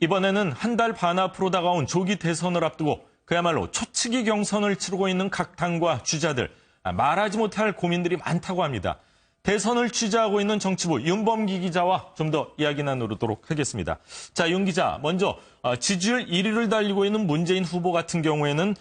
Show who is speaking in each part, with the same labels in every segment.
Speaker 1: 이번에는 한 달 반 앞으로 다가온 조기 대선을 앞두고 그야말로 초치기 경선을 치르고 있는 각 당과 주자들, 말하지 못할 고민들이 많다고 합니다. 대선을 취재하고 있는 정치부 윤범기 기자와 좀 더 이야기 나누도록 하겠습니다. 자, 윤 기자, 먼저 지지율 1위를 달리고 있는 문재인 후보 같은 경우에는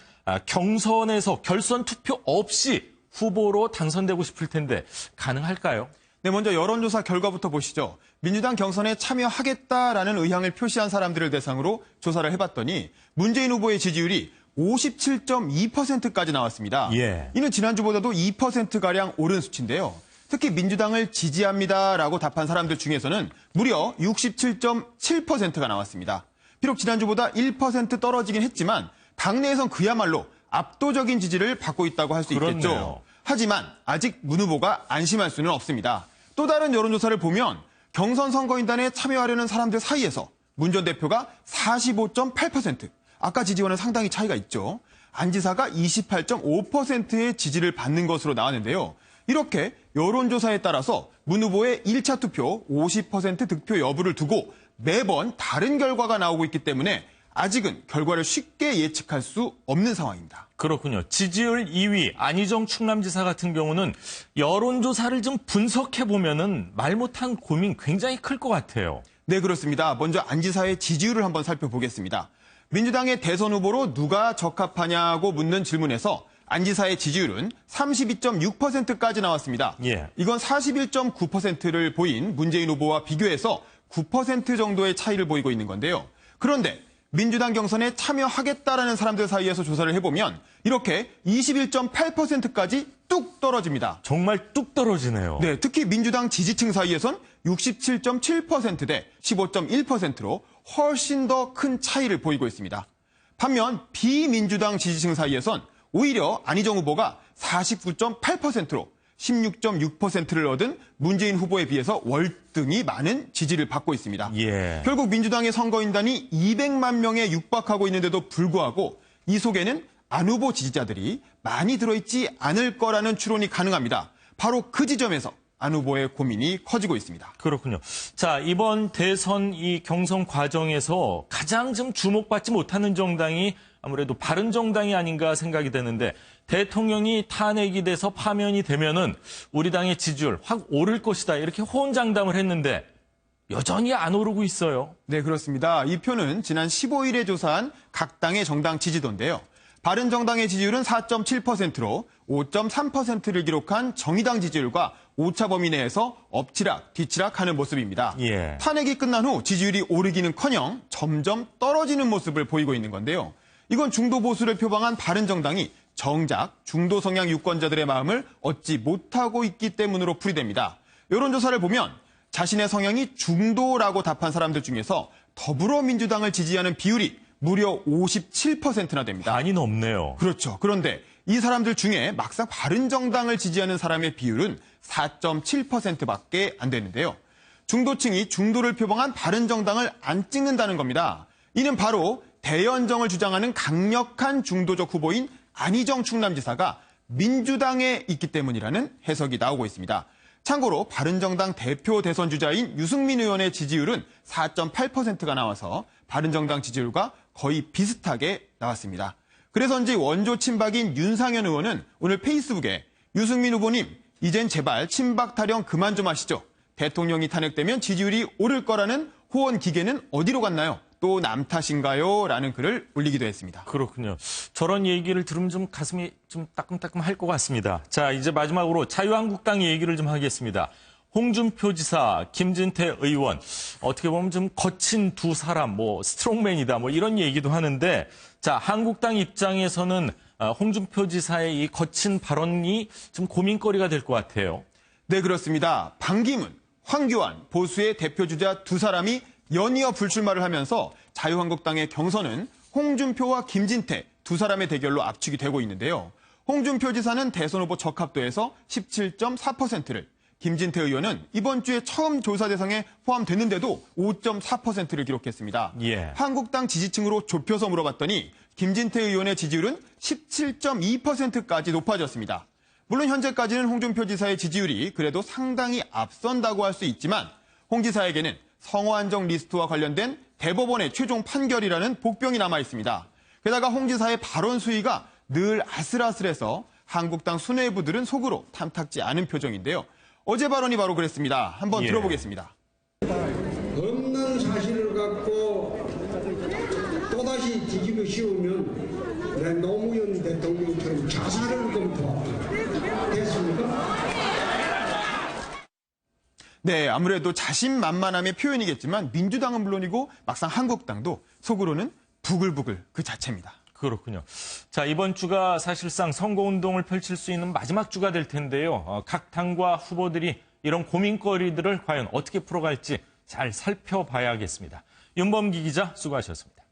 Speaker 1: 경선에서 결선 투표 없이 후보로 당선되고 싶을 텐데 가능할까요?
Speaker 2: 네, 먼저 여론조사 결과부터 보시죠. 민주당 경선에 참여하겠다라는 의향을 표시한 사람들을 대상으로 조사를 해봤더니 문재인 후보의 지지율이 57.2%까지 나왔습니다.
Speaker 1: 예.
Speaker 2: 이는 지난주보다도 2%가량 오른 수치인데요. 특히 민주당을 지지합니다라고 답한 사람들 중에서는 무려 67.7%가 나왔습니다. 비록 지난주보다 1% 떨어지긴 했지만 당내에선 그야말로 압도적인 지지를 받고 있다고 할 수 있겠죠.
Speaker 1: 그렇네요.
Speaker 2: 하지만 아직 문 후보가 안심할 수는 없습니다. 또 다른 여론조사를 보면 경선 선거인단에 참여하려는 사람들 사이에서 문 전 대표가 45.8%, 아까 지지와는 상당히 차이가 있죠. 안 지사가 28.5%의 지지를 받는 것으로 나왔는데요. 이렇게 여론조사에 따라서 문 후보의 1차 투표 50% 득표 여부를 두고 매번 다른 결과가 나오고 있기 때문에 아직은 결과를 쉽게 예측할 수 없는 상황입니다.
Speaker 1: 그렇군요. 지지율 2위 안희정 충남지사 같은 경우는 여론조사를 좀 분석해보면은 말 못한 고민 굉장히 클 것 같아요.
Speaker 2: 네, 그렇습니다. 먼저 안 지사의 지지율을 한번 살펴보겠습니다. 민주당의 대선 후보로 누가 적합하냐고 묻는 질문에서 안 지사의 지지율은 32.6%까지 나왔습니다.
Speaker 1: 예.
Speaker 2: 이건 41.9%를 보인 문재인 후보와 비교해서 9% 정도의 차이를 보이고 있는 건데요. 그런데 민주당 경선에 참여하겠다라는 사람들 사이에서 조사를 해보면 이렇게 21.8%까지 뚝 떨어집니다.
Speaker 1: 정말 뚝 떨어지네요.
Speaker 2: 네, 특히 민주당 지지층 사이에선 67.7% 대 15.1%로 훨씬 더 큰 차이를 보이고 있습니다. 반면 비민주당 지지층 사이에선 오히려 안희정 후보가 49.8%로 16.6%를 얻은 문재인 후보에 비해서 월등히 많은 지지를 받고 있습니다.
Speaker 1: 예.
Speaker 2: 결국 민주당의 선거인단이 200만 명에 육박하고 있는데도 불구하고 이 속에는 안 후보 지지자들이 많이 들어있지 않을 거라는 추론이 가능합니다. 바로 그 지점에서 안 후보의 고민이 커지고 있습니다.
Speaker 1: 그렇군요. 자, 이번 대선 이 경선 과정에서 가장 좀 주목받지 못하는 정당이 아무래도 바른정당이 아닌가 생각이 되는데 대통령이 탄핵이 돼서 파면이 되면은 우리 당의 지지율 확 오를 것이다 이렇게 호언장담을 했는데 여전히 안 오르고 있어요.
Speaker 2: 네, 그렇습니다. 이 표는 지난 15일에 조사한 각 당의 정당 지지도인데요. 바른정당의 지지율은 4.7%로 5.3%를 기록한 정의당 지지율과 오차 범위 내에서 엎치락 뒤치락하는 모습입니다.
Speaker 1: 예.
Speaker 2: 탄핵이 끝난 후 지지율이 오르기는커녕 점점 떨어지는 모습을 보이고 있는 건데요. 이건 중도 보수를 표방한 바른정당이 정작 중도 성향 유권자들의 마음을 얻지 못하고 있기 때문으로 풀이됩니다. 여론조사를 보면 자신의 성향이 중도라고 답한 사람들 중에서 더불어민주당을 지지하는 비율이 무려 57%나 됩니다.
Speaker 1: 많이 높네요.
Speaker 2: 그렇죠. 그런데 이 사람들 중에 막상 바른정당을 지지하는 사람의 비율은 4.7%밖에 안 되는데요. 중도층이 중도를 표방한 바른정당을 안 찍는다는 겁니다. 이는 바로 대연정을 주장하는 강력한 중도적 후보인 안희정 충남지사가 민주당에 있기 때문이라는 해석이 나오고 있습니다. 참고로 바른정당 대표 대선 주자인 유승민 의원의 지지율은 4.8%가 나와서 바른정당 지지율과 거의 비슷하게 나왔습니다. 그래서인지 원조 친박인 윤상현 의원은 오늘 페이스북에 유승민 후보님, 이젠 제발 친박 타령 그만 좀 하시죠. 대통령이 탄핵되면 지지율이 오를 거라는 호언 기계는 어디로 갔나요? 또 남 탓인가요? 라는 글을 올리기도 했습니다.
Speaker 1: 그렇군요. 저런 얘기를 들으면 좀 가슴이 좀 따끔따끔할 것 같습니다. 자, 이제 마지막으로 자유한국당 얘기를 좀 하겠습니다. 홍준표 지사, 김진태 의원, 어떻게 보면 좀 거친 두 사람, 스트롱맨이다, 이런 얘기도 하는데, 자, 한국당 입장에서는 홍준표 지사의 이 거친 발언이 좀 고민거리가 될 것 같아요.
Speaker 2: 네, 그렇습니다. 반기문, 황교안, 보수의 대표주자 두 사람이 연이어 불출마를 하면서 자유한국당의 경선은 홍준표와 김진태 두 사람의 대결로 압축이 되고 있는데요. 홍준표 지사는 대선 후보 적합도에서 17.4%를, 김진태 의원은 이번 주에 처음 조사 대상에 포함됐는데도 5.4%를 기록했습니다.
Speaker 1: 예.
Speaker 2: 한국당 지지층으로 좁혀서 물어봤더니 김진태 의원의 지지율은 17.2%까지 높아졌습니다. 물론 현재까지는 홍준표 지사의 지지율이 그래도 상당히 앞선다고 할 수 있지만 홍 지사에게는 성어 한정 리스트와 관련된 대법원의 최종 판결이라는 복병이 남아 있습니다. 게다가 홍 지사의 발언 수위가 늘 아슬아슬해서 한국당 수뇌부들은 속으로 탐탁지 않은 표정인데요. 어제 발언이 바로 그랬습니다. 한번 들어보겠습니다.
Speaker 3: 없는 사실을 갖고 또다시 뒤집어 씌우면 내 노무현 대통령처럼 자살을 검토하겠습니까?
Speaker 2: 네, 아무래도 자신만만함의 표현이겠지만 민주당은 물론이고 막상 한국당도 속으로는 부글부글 그 자체입니다.
Speaker 1: 그렇군요. 자, 이번 주가 사실상 선거운동을 펼칠 수 있는 마지막 주가 될 텐데요. 각 당과 후보들이 이런 고민거리들을 과연 어떻게 풀어갈지 잘 살펴봐야겠습니다. 윤범기 기자 수고하셨습니다.